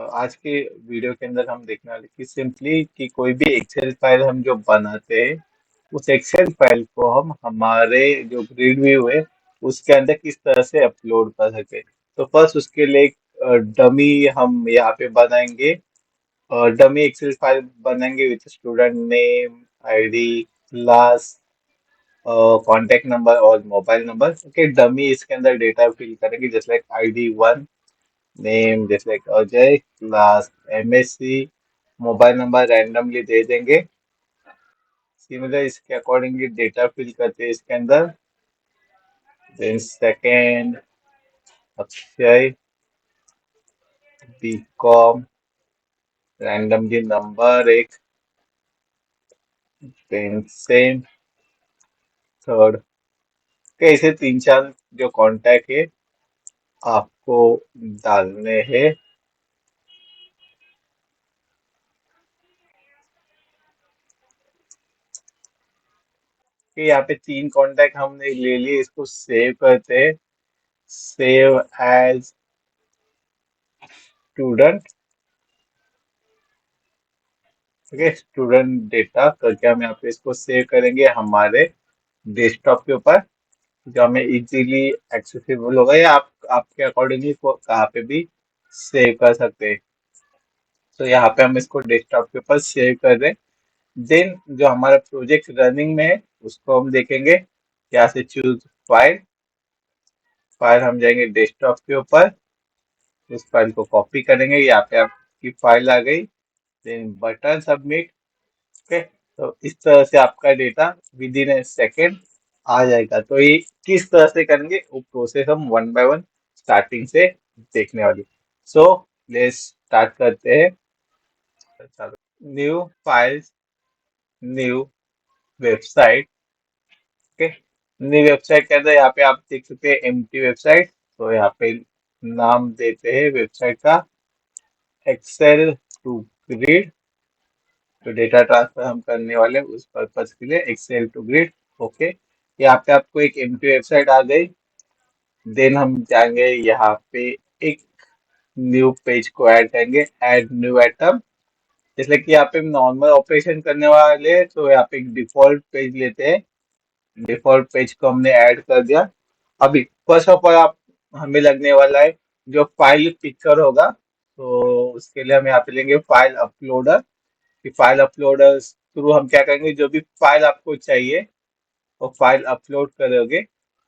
आज के वीडियो के अंदर हम देखने वाले कि सिंपली कि कोई भी एक्सेल फाइल हम जो बनाते हैं उस एक्सेल फाइल को हम हमारे जो ग्रिड व्यू है उसके अंदर किस तरह से अपलोड कर सके। तो फर्स्ट उसके लिए एक डमी हम यहाँ पे बनाएंगे। डमी एक्सेल फाइल बनाएंगे with student name, ID, class, contact number और मोबाइल नंबर। ओके, डमी इसके अंदर डेटा फिल करेंगे जैसे लाइक ID 1, नेम जैसे like Ajay, class MSc, mobile number randomly दे देंगे। सिमिलर इसके अकॉर्डिंगली डेटा फिल करते हैं इसके अंदर। Then second Akshay, BCom, randomly number एक। Then same third. ऐसे तीन चार जो कांटेक्ट है आपको डालने हैं। कि यहाँ पे तीन कांटेक्ट हमने ले लिए, इसको सेव करते हैं। Save as student. Okay, student data करके हम यहाँ पे इसको सेव करेंगे हमारे डेस्कटॉप के ऊपर, जो हमें इजीली एक्सेसिबल होगा, या आप आपके अकॉर्डिंगली कहाँ पे भी सेव कर सकते हैं। तो यहाँ पे हम इसको डेस्कटॉप के ऊपर सेव कर रहे हैं। देन जो हमारा प्रोजेक्ट रनिंग में है उसको हम देखेंगे। यहाँ से चूज फाइल। फाइल हम जाएंगे डेस्कटॉप के ऊपर, उस फाइल को कॉपी करेंगे, यहाँ पे आपकी फाइल आ गई। Then button submit. ओके, तो इस तरह से आपका data within a second आ जाएगा। तो ये किस तरह से करेंगे वो प्रोसेस हम वन बाय वन स्टार्टिंग से देखने वाली। सो लेट्स स्टार्ट करते हैं। New files, new website. Okay, new website के अंदर यहाँ पे आप देख सकते हैं एम्प्टी वेबसाइट। तो यहाँ पे नाम देते हैं वेबसाइट का एक्सेल टू ग्रिड। तो डेटा ट्रांसफर हम करने वाले हैं उस पर्पज के लिए एक्सेल टू ग्रिड। ओके, यहाँ पे आपको एक एम्प्टी वेबसाइट आ गई। देन हम जाएंगे यहाँ पे एक न्यू पेज को ऐड करेंगे, ऐड न्यू आइटम। जैसे कि यहाँ पे नॉर्मल ऑपरेशन करने वाले हैं, तो यहाँ पे एक डिफॉल्ट पेज लेते हैं। डिफॉल्ट पेज को हमने ऐड कर दिया। अभी फर्स्ट ऑफ ऑल आप हमें लगने वाला है जो फाइल पिकर होगा, तो उसके लिए हम यहाँ पे लेंगे फाइल अपलोडर। कि फाइल अपलोडर थ्रू हम क्या करेंगे, जो भी फाइल आपको चाहिए वो फाइल अपलोड करोगे।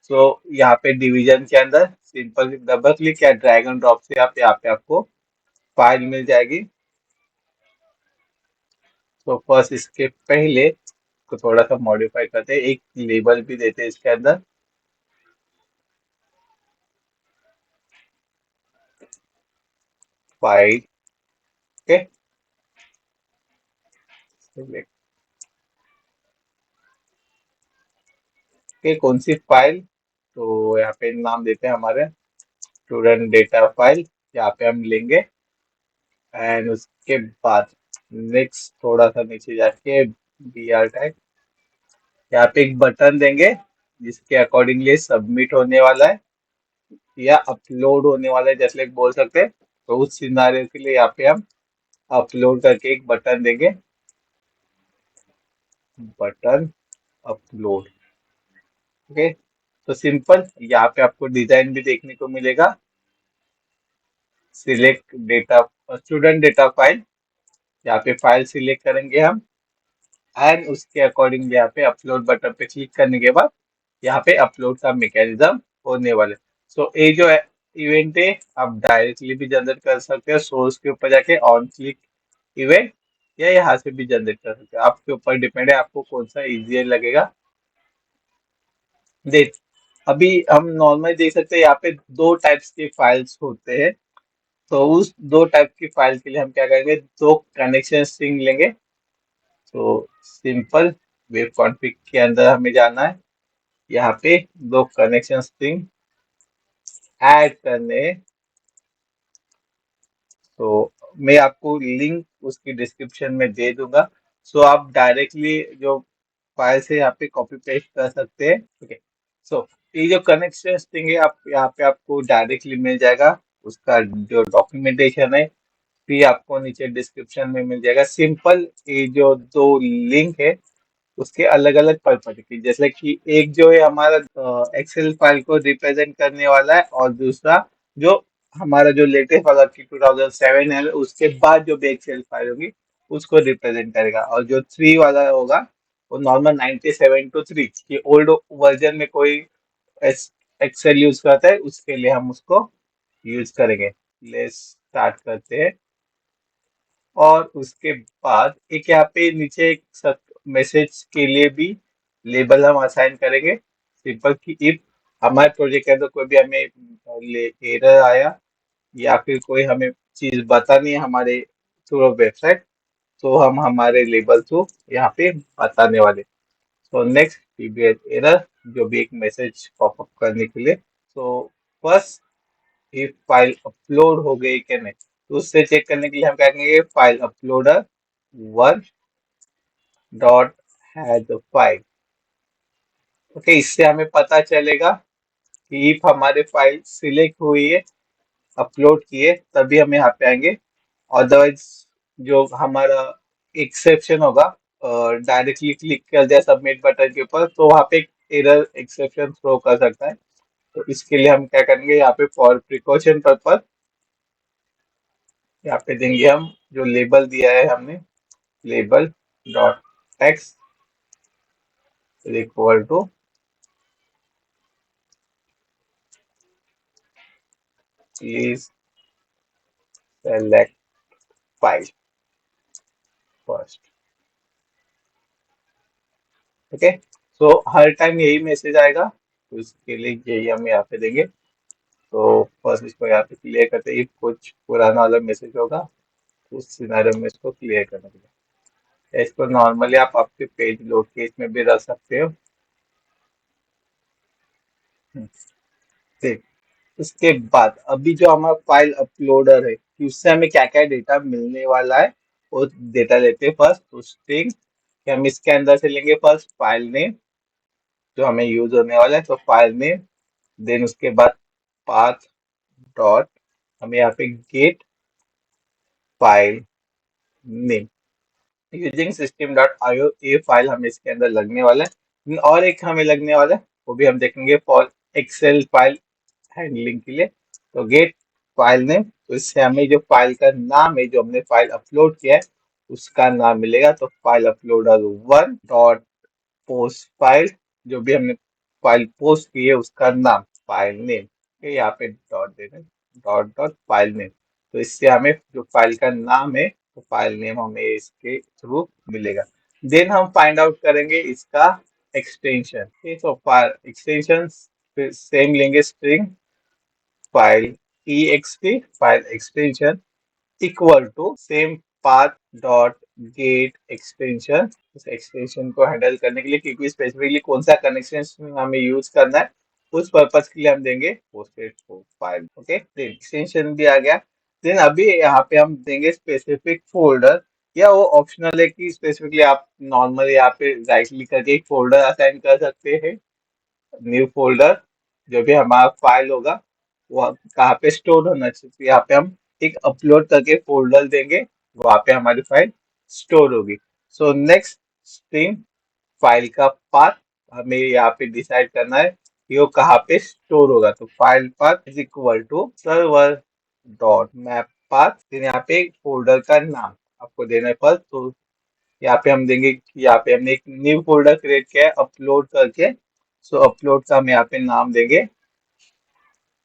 तो यहाँ पे डिवीजन के अंदर सिंपल डबल क्लिक या ड्रैग एंड ड्रॉप से आप यहाँ पे आपको फाइल मिल जाएगी। तो फर्स्ट इसके पहले को थोड़ा सा मॉडिफाई करते हैं, एक लेबल भी देते हैं इसके अंदर। फाइल के कौन सी फाइल, तो यहाँ पे नाम देते हैं हमारे स्टूडेंट डेटा फाइल। यहाँ पे हम लेंगे एंड उसके बाद नेक्स्ट थोड़ा सा नीचे जाके BR टैग, यहाँ पे एक बटन देंगे जिसके अकॉर्डिंगली सबमिट होने वाला है या अपलोड होने वाला है, जैसे लाइक बोल सकते हैं। तो उस सिनारियो के लिए यहाँ पे हम अपलोड करके एक बटन देंगे, बटन अपलोड। ओके, तो सिंपल यहाँ पे आपको डिजाइन भी देखने को मिलेगा। Select data, student data file, यहाँ पे फाइल सिलेक्ट करेंगे हम एंड उसके अकॉर्डिंग यहाँ पे अपलोड बटन पे क्लिक करने के बाद यहाँ पे अपलोड का मैकेनिज्म होने वाले। सो ये जो इवेंट है आप डायरेक्टली भी जनरेट कर सकते हैं सोर्स के ऊपर जाके ऑन क्लिक इवेंट, या यहाँ से भी जनरेट कर सकते हैं। आपके ऊपर डिपेंड है आपको कौन सा इजियर लगेगा। देख, अभी हम नॉर्मली देख सकते हैं यहाँ पे दो टाइप्स के फाइल्स होते हैं। तो उस दो टाइप की फाइल के लिए हम क्या करेंगे, दो कनेक्शन स्ट्रिंग लेंगे। तो सिंपल वेब कॉन्फ़िग के अंदर हमें जाना है, यहाँ पे दो कनेक्शन स्ट्रिंग ऐड करने। तो मैं आपको लिंक उसकी डिस्क्रिप्शन में दे दूंगा। सो आप डायरेक्टली जो फाइल से यहाँ पे कॉपी पेस्ट कर सकते हैं। ओके, सो ये जो कनेक्शन स्ट्रिंग है आप यहाँ पे आपको डायरेक्टली मिल जाएगा। उसका जो डॉक्यूमेंटेशन है भी आपको नीचे डिस्क्रिप्शन में मिल जाएगा। सिंपल ये जो दो लिंक है उसके अलग अलग पर्पज की, जैसे कि एक जो है हमारा एक्सेल फाइल को रिप्रेजेंट करने वाला है, और दूसरा जो हमारा जो लेटेस्ट वाला की 2007 है उसके बाद जो भी एक्सेल फाइल होगी उसको रिप्रेजेंट करेगा। और जो 3 वाला होगा वो नॉर्मल 97 to 3 की ओल्ड वर्जन में कोई एक्सेल यूज करता है उसके लिए हम उसको यूज करेंगे। लेट्स स्टार्ट करते हैं। और उसके बाद एक यहाँ पे नीचे एक मैसेज के लिए भी लेबल हम असाइन करेंगे। सिंपल कि इफ हमारे प्रोजेक्ट के अंदर कोई भी हमें एरर आया या फिर कोई हमें चीज बतानी है हमारे थ्रू वेबसाइट, तो हम हमारे लेबल थ्रू यहाँ पे बताने वाले। तो नेक्स्ट टीबीएस एरर, जो भी एक मैसेज पॉपअप करने के लिए। तो फर्स्ट, ये फाइल अपलोड हो गई कि नहीं, तो उससे चेक करने के लिए हम क्या करेंगे, file uploader one dot has file. Okay, इससे हमें पता चलेगा कि इफ हमारे फाइल सिलेक्ट हुई है, अपलोड किए, तभी हम यहाँ पे आएंगे। अदरवाइज जो हमारा एक्सेप्शन होगा, डायरेक्टली क्लिक कर दिया सबमिट बटन के ऊपर, तो वहाँ पे एक एरर एक्सेप्शन थ्रो कर सकता है। तो इसके लिए हम क्या करेंगे, यहाँ पे फॉर प्रिकॉशन पर्पज यहाँ पे देंगे हम जो लेबल दिया है हमने, label dot text equal to please select file first. Okay, so हर टाइम यही मैसेज आएगा, तो इसके लिए यही हम यहाँ पे देंगे। तो फर्स्ट इसको यहाँ पे क्लियर करते हैं। कुछ पुराना वाला मैसेज होगा तो उस सिनेरियो में इसको क्लियर करने के लिए इसको नॉर्मली आप आपके पेज लोड केस में भी रख सकते हो। ठीक, उसके बाद अभी जो हमारा फाइल अपलोडर है कि उससे हमें क्या क्या डेटा मिलने वाला है, वो डेटा लेते हैं। फर्स्ट तो स्ट्रिंग, कि हम इसके अंदर से लेंगे फर्स्ट फाइल नेम जो हमें यूज होने वाला है, तो फाइल नेम। देन उसके बाद पाथ डॉट, हमें यहाँ पे get file name using system dot IO, ये फाइल हमें इसके अंदर लगने वाला है। और एक हमें लगने वाला है, वो भी हम देखेंगे फॉर एक्सेल फाइल हैंडलिंग के लिए। तो गेट फाइल नेम, तो इससे हमें जो फाइल का नाम है जो हमने फाइल अपलोड किया है उसका नाम मिलेगा। तो file uploader one dot post file, जो भी हमने फाइल पोस्ट की है उसका नाम, फाइल नेम। यहाँ पे डॉट देना, डॉट डॉट फाइल नेम। तो इससे हमें जो फाइल का नाम है तो फाइल नेम हमें इसके थ्रू मिलेगा। देन हम फाइंड आउट करेंगे इसका एक्सटेंशन। तो फाइल एक्सटेंशन सेम लेंगे, string file ext file extension equal to same path dot get extension. उस एक्सटेंशन को हैंडल करने के लिए, क्योंकि स्पेसिफिकली कौन सा कनेक्शन हमें यूज करना है उस पर्पज के लिए हम देंगे पोस्टेड फाइल। ओके, एक्सटेंशन भी आ गया। देन अभी यहाँ पे हम देंगे स्पेसिफिक फोल्डर, या वो ऑप्शनल है कि स्पेसिफिकली आप नॉर्मली यहाँ पे राइट क्लिक करके एक फोल्डर असाइन कर सकते हैं। न्यू फोल्डर, जो भी हमारा फाइल होगा वो कहाँ पे स्टोर होना चाहिए, तो यहाँ पे हम एक अपलोड करके फोल्डर देंगे, वहाँ पे हमारी फाइल स्टोर होगी। सो नेक्स्ट, स्ट्रीम फाइल का पाथ हमें यहाँ पे डिसाइड करना है कि वो कहाँ पे स्टोर होगा। तो file path is equal to server dot map path, फिर यहाँ पे फोल्डर का नाम आपको देना है फर्स्ट। तो यहाँ पे हम देंगे कि यहाँ पे हमने एक न्यू फोल्डर क्रिएट किया है अपलोड करके। सो अपलोड का हम यहाँ पे नाम देंगे।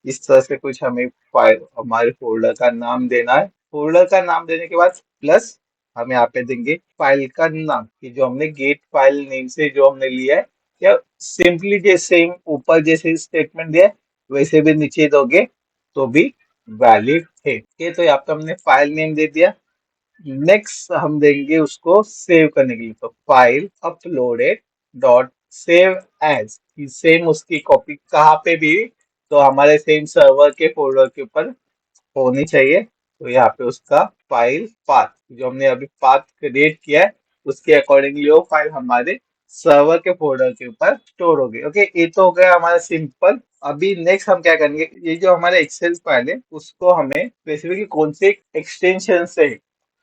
इस तरह से कुछ हमें फाइल हमारे फोल्डर का नाम देना है। फोल्डर का नाम देने के बाद प्लस हम यहाँ पे देंगे फाइल का नाम, कि जो हमने गेट फाइल नेम से जो हमने लिया है, या सिंपली जैसे ऊपर जैसे स्टेटमेंट दिया है वैसे भी नीचे दोगे तो भी वैलिड है। ये तो यहाँ पे हमने फाइल नेम दे दिया। नेक्स्ट हम देंगे उसको सेव करने के लिए, तो file uploaded dot save as, same उसकी कॉपी कहाँ पे भी, तो हमारे सेम सर्वर के फोल्डर के ऊपर होनी चाहिए। तो यहाँ पे उसका फाइल पाथ जो हमने अभी पाथ क्रिएट किया है उसके अकॉर्डिंगली वो फाइल हमारे सर्वर के फोल्डर के ऊपर स्टोर होगी। ओके, ये तो हो गया हमारा सिंपल। अभी नेक्स्ट हम क्या करेंगे, ये जो हमारा एक्सेल फाइल है उसको हमें स्पेसिफिकली कौन से एक्सटेंशन से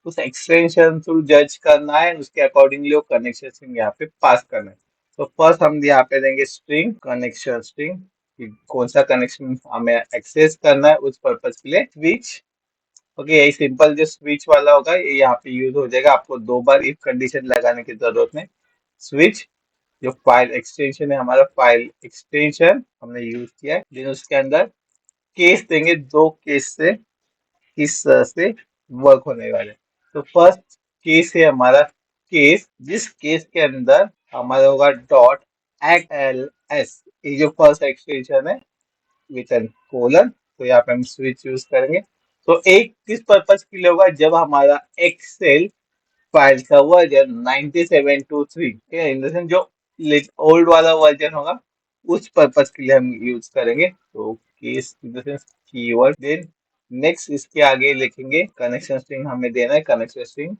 उस एक्सटेंशन थ्रू जज करना है, उसके अकॉर्डिंगली वो कनेक्शन यहाँ पे पास करना है। तो फर्स्ट हम यहाँ पे देंगे स्ट्रिंग कनेक्शन स्ट्रिंग, कौन सा कनेक्शन हमें एक्सेस करना है उस पर्पज के लिए स्विच। ओके, यही सिंपल जो स्विच वाला होगा ये यहाँ पे यूज हो जाएगा, आपको दो बार इफ कंडीशन लगाने की जरूरत नहीं। स्विच जो फाइल एक्सटेंशन है, हमारा फाइल एक्सटेंशन हमने यूज किया है, देन उसके अंदर केस देंगे, दो केस से किस तरह से वर्क होने वाले। तो फर्स्ट केस है हमारा केस, जिस केस के अंदर हमारा होगा डॉट एल एस, ये जो फर्स्ट एक्सटेंशन है विथ एन कोलन, तो यहाँ पे हम स्विच यूज करेंगे। तो एक किस पर्पज के लिए होगा, जब हमारा एक्सेल फाइल का वर्जन 9723 इन द सेंस जो ओल्ड वाला वर्जन होगा उस पर्पज के लिए हम यूज करेंगे। तो case in the sense keyword, then next इसके आगे लिखेंगे कनेक्शन स्ट्रिंग हमें देना है, connection string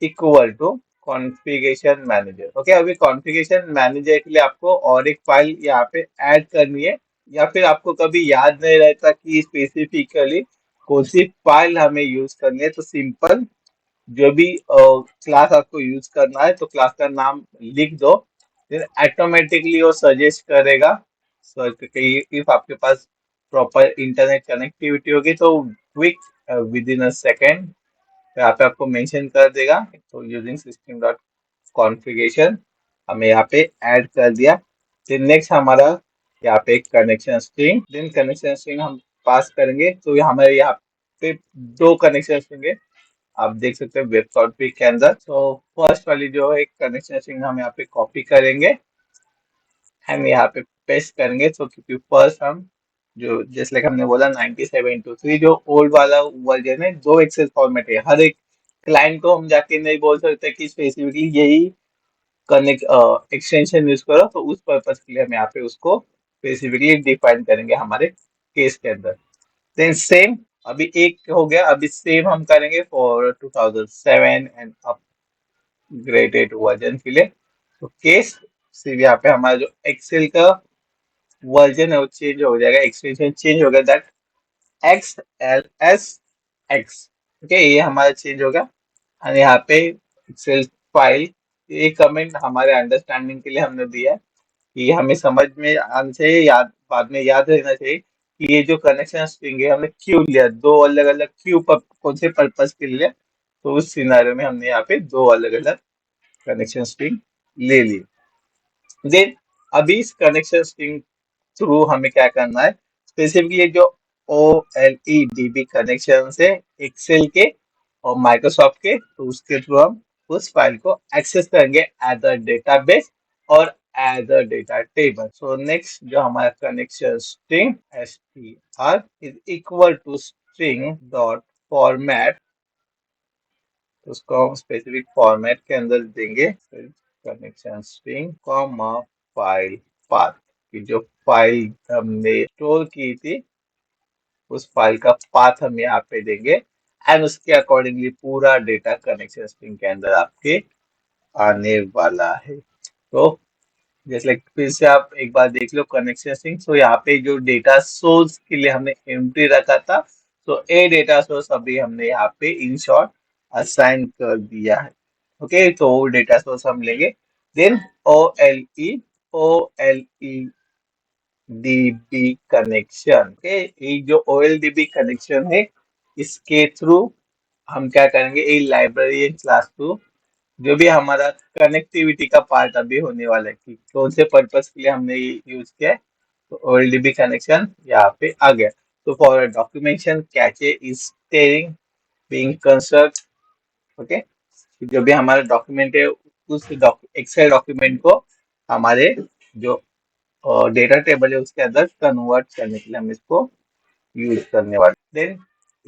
equal to configuration manager. Okay, अभी कॉन्फ़िगरेशन मैनेजर के लिए आपको और एक फाइल यहाँ पे ऐड करनी है, या फिर आपको कभी याद नहीं रहता कि स्पेसिफिकली कौन सी फाइल हमें यूज करनी है, तो सिंपल जो भी क्लास आपको यूज करना है तो क्लास का नाम लिख दो, फिर ऑटोमेटिकली वो सजेस्ट करेगा सर्च करके। इफ आपके पास प्रॉपर इंटरनेट कनेक्टिविटी होगी तो quick with in a second यहाँ पे आपको मेंशन कर देगा। तो यूजिंग सिस्टम डॉट कॉन्फ़िगरेशन हमें यहाँ पे ऐड कर दिया। फिर नेक्स्ट हमारा यहाँ पे connection string, then connection string हम पास करेंगे, तो हमारे यहाँ पे दो कनेक्शन स्ट्रिंग है, आप देख सकते हैं वेब कॉन्फ़िग के अंदर। तो फर्स्ट वाली जो है कनेक्शन स्ट्रिंग हम यहाँ पे कॉपी करेंगे, हम यहाँ पे पेस्ट करेंगे। तो क्योंकि फर्स्ट हम जो जैसे लाइक हमने बोला 9723 जो ओल्ड वाला वर्जन है, दो एक्सेल फॉर्मेट है, हर एक क्लाइंट को हम जाके नहीं बोल सकते कि स्पेसिफिकली यही कनेक्ट एक्सटेंशन यूज करो, तो उस पर्पज के लिए हम यहाँ पे उसको स्पेसिफिकली डिफाइन करेंगे हमारे केस के अंदर। देन सेम, अभी एक हो गया, अभी सेम हम करेंगे फॉर 2007 एंड अपग्रेडेड वर्जन के लिए। तो केस सिर्फ यहाँ पे हमारा जो एक्सेल का वर्जन है वो चेंज हो जाएगा, एक्सटेंशन चेंज हो गया, that x L S x. Okay, ये हमारा चेंज होगा। और यहाँ पे एक्सेल फाइल, ये कमेंट हमारे अंडरस्टैंडिंग के लिए हमने दिया है कि हमें समझ में आना चाहिए, याद बाद में याद रहना चाहिए कि ये जो कनेक्शन स्ट्रिंग है हमने क्यों लिया, दो अलग अलग क्यों कौन से पर्पज के लिए। तो उस सिनारियो में हमने यहाँ पे दो अलग अलग कनेक्शन स्ट्रिंग ले ली। देन अभी इस कनेक्शन स्ट्रिंग थ्रू हमें क्या करना है, स्पेसिफिकली जो O L E D B connection है एक्सेल के और माइक्रोसॉफ्ट के, तो उसके थ्रू हम उस फाइल को एक्सेस करेंगे एज अ डेटाबेस और as a data table. So next जो हमारा connection string S T R is equal to string dot format, उसको हम स्पेसिफिक फॉर्मेट के अंदर देंगे connection string comma file path, कि जो फाइल हमने स्टोर की थी उस फाइल का पाथ हम यहाँ पे देंगे, एंड उसके अकॉर्डिंगली पूरा डेटा कनेक्शन स्ट्रिंग के अंदर आपके आने वाला है। तो जैसे लाइक फिर से आप एक बार देख लो कनेक्शन स्ट्रिंग, तो यहाँ पे जो डेटा सोर्स के लिए हमने एम्प्टी रखा था, तो ए डेटा सोर्स अभी हमने यहाँ पे इन शॉर्ट असाइन कर दिया है। ओके, तो वो डेटा सोर्स हम लेंगे, then O L E DB connection. Okay, ये जो O L D B connection है इसके थ्रू हम क्या करेंगे, ये लाइब्रेरी क्लास टू जो भी हमारा कनेक्टिविटी का पार्ट अभी होने वाला है कि कौन से पर्पस के लिए हमने ये यूज किया है, तो ओएलडीबी कनेक्शन यहाँ पे आ गया। तो for documentation cache is steering being construct. Okay, जो भी हमारा डॉक्यूमेंट है उस एक्सेल डॉक्यूमेंट को हमारे जो डेटा टेबल है उसके अंदर कन्वर्ट करने के लिए हम इसको यूज करने वाले। देन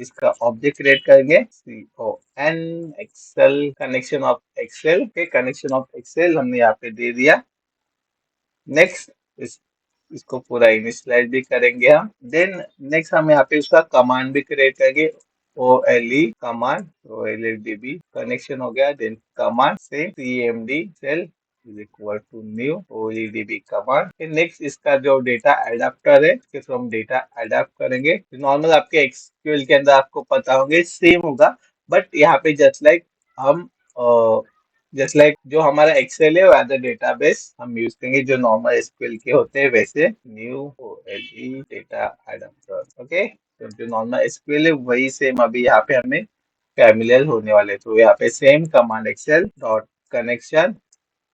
इसका ऑब्जेक्ट क्रिएट करेंगे, C O N excel connection of excel के कनेक्शन ऑफ एक्सेल हमने यहाँ पे दे दिया। नेक्स्ट इसको पूरा इनिशियलाइज भी करेंगे हम। देन नेक्स्ट हम यहाँ पे उसका कमांड भी क्रिएट करेंगे, O L E command, O L L D B connection हो गया, देन कमांड से C M D cell is equal to new OLEDB command. Next इसका जो डेटा एडाप्टर है इसके थ्रू हम डेटा एडाप्ट करेंगे। नॉर्मल आपके एक्सक्यूएल के अंदर आपको पता होंगे सेम होगा, बट यहाँ पे हम जस्ट लाइक जो हमारा एक्सेल है वो एज अ डेटाबेस हम यूज करेंगे, जो नॉर्मल एसक्यूएल के होते हैं वैसे new OLE data adapter. Okay, तो जो नॉर्मल एसक्यूएल है वही सेम अभी यहाँ पे हमें फैमिलियर होने वाले। तो यहाँ पे same command excel dot connection,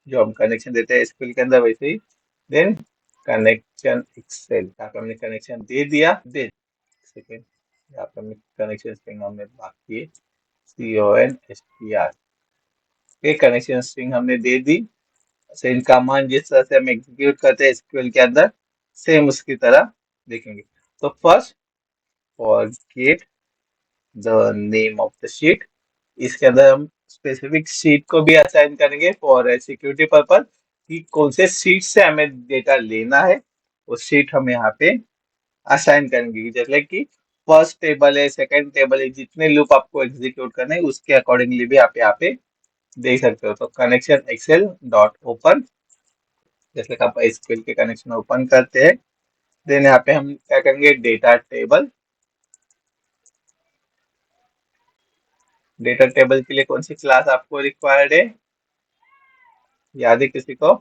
जो हम कनेक्शन देते हैं एसक्यूएल के अंदर वैसे ही, देन कनेक्शन एक्सेल, यहाँ पे हमने कनेक्शन दे दिया। देन सेकेंड यहाँ पे हमने कनेक्शन स्ट्रिंग हमने बाकी है CONSTR, ये कनेक्शन स्ट्रिंग हमने दे दी। सेम कमांड जिस तरह से हम एग्जीक्यूट करते हैं एसक्यूएल के अंदर सेम उसकी तरह देखेंगे। तो first forget the name of the sheet, इसके अंदर हम स्पेसिफिक शीट को भी असाइन करेंगे फॉर सिक्योरिटी पर्पज, कि कौन से शीट से हमें डेटा लेना है वो शीट हम यहाँ पे असाइन करेंगे। जैसे कि फर्स्ट टेबल है, सेकंड टेबल है, जितने लूप आपको एग्जीक्यूट करने हैं उसके अकॉर्डिंगली भी आप यहाँ पे देख सकते हो। तो कनेक्शन एक्सेल डॉट ओपन, जैसे कि आप एसक्यूएल के कनेक्शन ओपन करते हैं, देन यहाँ पे हम क्या करेंगे डेटा टेबल। डेटा टेबल के लिए कौन सी क्लास आपको रिक्वायर्ड है, याद है किसी को?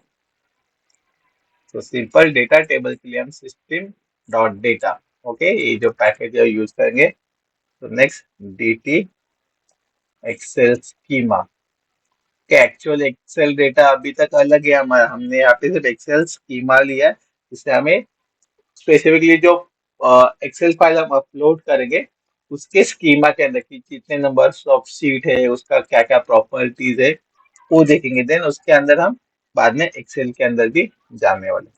तो सिंपल डेटा टेबल के लिए हम सिस्टम डॉट डेटा, ओके, ये जो पैकेज है यूज करेंगे। तो नेक्स्ट DT एक्सेल स्कीमा के एक्चुअल एक्सेल डेटा अभी तक अलग है हमारा, हमने यहाँ पे सिर्फ एक्सेल स्कीमा लिया है। इससे हमें स्पेसिफिकली जो एक्सेल फाइल हम अपलोड करेंगे उसके स्कीमा के अंदर की कितने नंबर ऑफ शीट है, उसका क्या क्या प्रॉपर्टीज है वो देखेंगे। देन उसके अंदर हम बाद में एक्सेल के अंदर भी जाने वाले।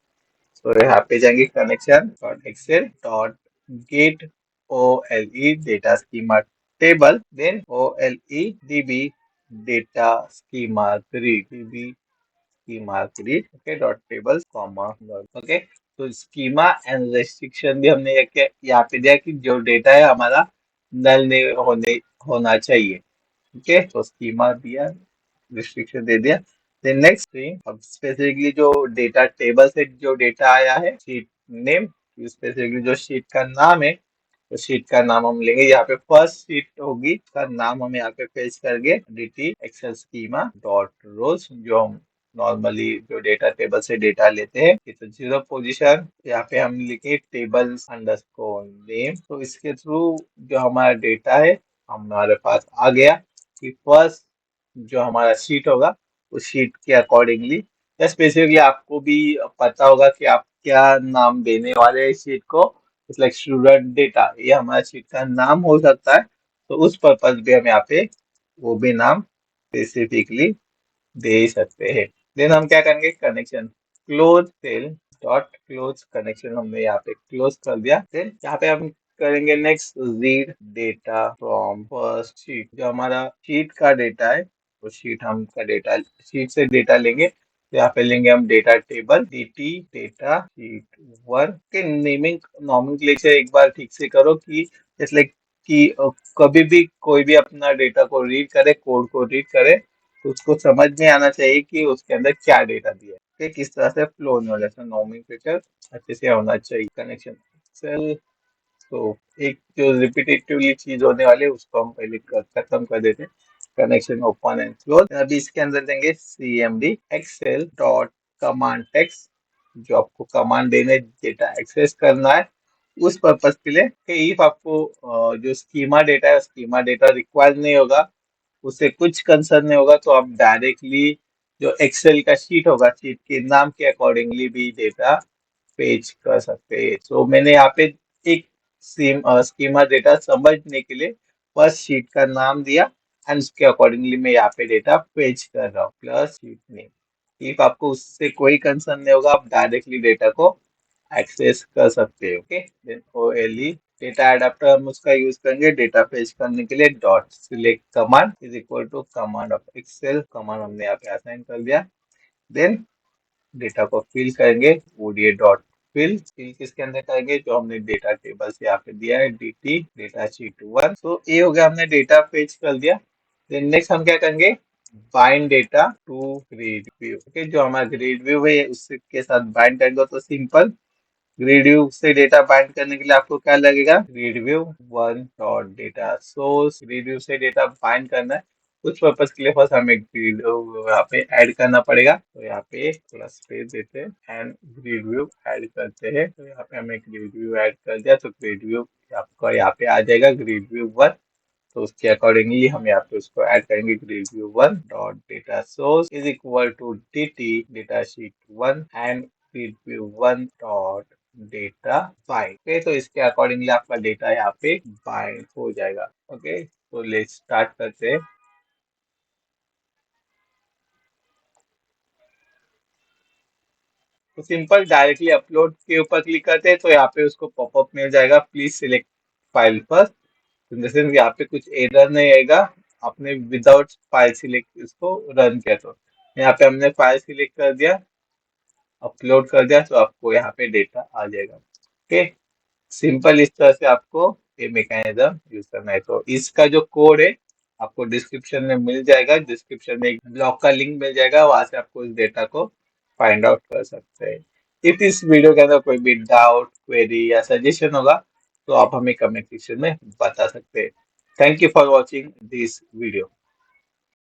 तो यहाँ पे जाएंगे connection dot excel dot get OLE data schema table, then OLEDB data schema 3 schema 3, okay, dot table comma, okay. तो स्कीमा एंड रेस्ट्रिक्शन भी हमने यहाँ पे दिया कि जो डेटा है हमारा नल नहीं होना चाहिए। ओके, तो स्कीमा दिया, रिस्ट्रिक्शन दे दिया। देन नेक्स्ट थिंग, अब स्पेसिफिकली जो डेटा टेबल से जो डेटा आया है शीट नेम, स्पेसिफिकली जो शीट का नाम है तो शीट का नाम हम लेंगे। यहाँ पे फर्स्ट शीट होगी, उसका नाम हम यहाँ पे पेस्ट करेंगे DT एक्सेल स्कीमा डॉट रोज, जो हम नॉर्मली जो डेटा टेबल से डेटा लेते हैं। ये तो 0 पोजीशन, यहाँ पे हम लिखे टेबल अंडरस्कोर नेम। तो इसके थ्रू जो हमारा डेटा है हमारे पास आ गया कि फर्स्ट जो हमारा शीट होगा उस शीट के अकॉर्डिंगली, या स्पेसिफिकली आपको भी पता होगा कि आप क्या नाम देने वाले हैं शीट को। इट्स लाइक स्टूडेंट डेटा, ये हमारा शीट का नाम हो सकता है, तो उस पर्पज भी हम यहाँ पे वो भी नाम स्पेसिफिकली दे सकते हैं। देन हम क्या करेंगे connection close cell dot close connection, हमने यहाँ पे क्लोज कर दिया। देन यहाँ पे हम करेंगे next read data from first sheet, जो हमारा शीट का डेटा है तो शीट से डेटा लेंगे। तो यहाँ पे लेंगे हम data table DT data sheet 1 के नेमिंग नॉमेनक्लेचर एक बार ठीक से करो कि जैसे लाइक कि कभी भी कोई भी अपना डेटा को रीड करे, कोड को रीड करे, तो उसको समझ में आना चाहिए कि उसके अंदर क्या डेटा दिया है, कि किस तरह से फ्लो होने वाला है। नॉमेनक्लेचर अच्छे से होना चाहिए। कनेक्शन सेल, तो एक जो रिपीटेटिवली चीज होने वाली है उसको हम पहले खत्म कर देते हैं। कनेक्शन ओपन एंड क्लोज, अभी इसके अंदर देंगे CMD excel dot command text, जो आपको कमांड देने डेटा एक्सेस करना है उस पर्पज के लिए, कि इफ आपको जो स्कीमा डेटा है स्कीमा डेटा रिक्वायर नहीं होगा, उससे कुछ कंसर्न नहीं होगा, तो आप डायरेक्टली जो एक्सेल का शीट होगा शीट के नाम के अकॉर्डिंगली भी डेटा पेज कर सकते हैं। तो मैंने यहाँ पे एक स्कीमा डेटा समझने के लिए फर्स्ट शीट का नाम दिया एंड उसके अकॉर्डिंगली मैं यहाँ पे डेटा पेज कर रहा हूँ प्लस शीट नेम। इफ आपको उससे कोई कंसर्न नहीं होगा आप डायरेक्टली डेटा को एक्सेस कर सकते हो। Okay, then OLE data adapter हम उसका यूज करेंगे डेटा फेच करने के लिए। Dot select command is equal to command of excel, command हमने यहाँ पे असाइन कर दिया। देन डेटा को फिल करेंगे ODA डॉट फिल, फिल किसके अंदर करेंगे, जो हमने डेटा टेबल से यहाँ पे दिया है DT डेटा शीट 1। तो ये हो गया, हमने डेटा फेच कर दिया। देन नेक्स्ट हम क्या करेंगे bind data to grid view. Okay, जो हमारा ग्रिड व्यू है उसके साथ बाइंड करेंगे तो सिंपल ग्रिड व्यू से डेटा बाइंड करने के लिए आपको क्या लगेगा, grid view one dot data source. Grid view से डेटा बाइंड करना है, उस पर्पज के लिए फर्स्ट हमें ग्रिड यहाँ पे ऐड करना पड़ेगा। तो यहाँ पे थोड़ा स्पेस देते हैं एंड ग्रिड व्यू ऐड करते हैं। तो यहाँ पे हमें ग्रिड व्यू ऐड कर दिया, तो ग्रिड व्यू आपका यहाँ पे आ जाएगा ग्रिड व्यू वन। तो उसके अकॉर्डिंगली हम यहाँ पे उसको ऐड करेंगे, grid view one dot data source is equal to dt data sheet one and grid view one dot data bind. Okay, तो इसके अकॉर्डिंगली आपका डेटा यहाँ पे बाइंड हो जाएगा। ओके, तो लेट्स स्टार्ट करते हैं। तो सिंपल डायरेक्टली अपलोड के ऊपर क्लिक करते हैं तो यहाँ पे उसको पॉपअप मिल जाएगा, प्लीज सिलेक्ट फाइल फर्स्ट। जैसे यहाँ पे कुछ एरर नहीं आएगा, आपने विदाउट फाइल सिलेक्ट इसको रन किया। तो यहाँ पे हमने फाइल सिलेक्ट कर दिया, अपलोड कर दिया, तो आपको यहाँ पे डेटा आ जाएगा। ओके, सिंपल इस तरह से आपको ये मैकेनिज्म यूज करना है। तो इसका जो कोड है आपको डिस्क्रिप्शन में मिल जाएगा, डिस्क्रिप्शन में एक ब्लॉग का लिंक मिल जाएगा, वहां से आपको इस डेटा को फाइंड आउट कर सकते हैं। इफ इस वीडियो के अंदर कोई भी डाउट, क्वेरी या सजेशन होगा तो आप हमें कमेंट सेक्शन में बता सकते हैं। Thank you for watching this video.